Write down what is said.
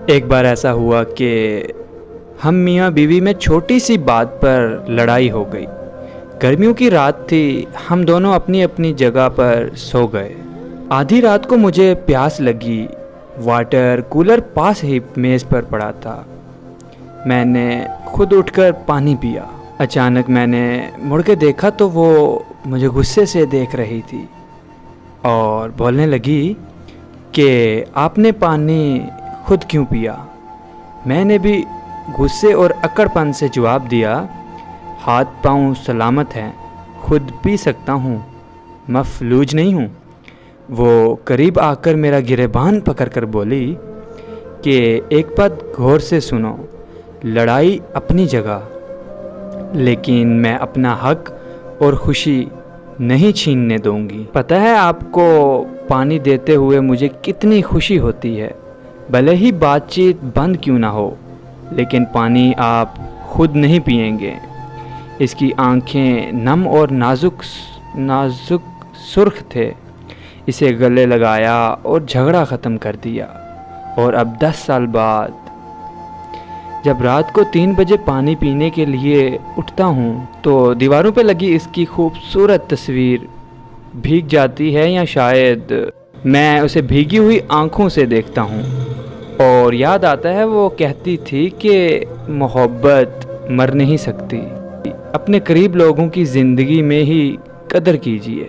ایک بار ایسا ہوا کہ ہم میاں بیوی میں چھوٹی سی بات پر لڑائی ہو گئی۔ گرمیوں کی رات تھی، ہم دونوں اپنی اپنی جگہ پر سو گئے۔ آدھی رات کو مجھے پیاس لگی، واٹر کولر پاس ہی میز پر پڑا تھا۔ میں نے خود اٹھ کر پانی پیا۔ اچانک میں نے مڑ کے دیکھا تو وہ مجھے غصے سے دیکھ رہی تھی اور بولنے لگی کہ آپ نے پانی خود کیوں پیا؟ میں نے بھی غصے اور اکڑ پن سے جواب دیا، ہاتھ پاؤں سلامت ہیں، خود پی سکتا ہوں، مفلوج نہیں ہوں۔ وہ قریب آ کر میرا گریبان پکڑ کر بولی کہ ایک بات غور سے سنو، لڑائی اپنی جگہ، لیکن میں اپنا حق اور خوشی نہیں چھیننے دوں گی۔ پتہ ہے آپ کو پانی دیتے ہوئے مجھے کتنی خوشی ہوتی ہے، بھلے ہی بات چیت بند کیوں نہ ہو، لیکن پانی آپ خود نہیں پئیں گے۔ اس کی آنکھیں نم اور نازک سرخ تھے۔ اسے گلے لگایا اور جھگڑا ختم کر دیا، اور اب 10 سال بعد جب رات کو 3 بجے پانی پینے کے لیے اٹھتا ہوں تو دیواروں پہ لگی اس کی خوبصورت تصویر بھیگ جاتی ہے، یا شاید میں اسے بھیگی ہوئی آنکھوں سے دیکھتا ہوں اور یاد آتا ہے وہ کہتی تھی کہ محبت مر نہیں سکتی، اپنے قریب لوگوں کی زندگی میں ہی قدر کیجیے۔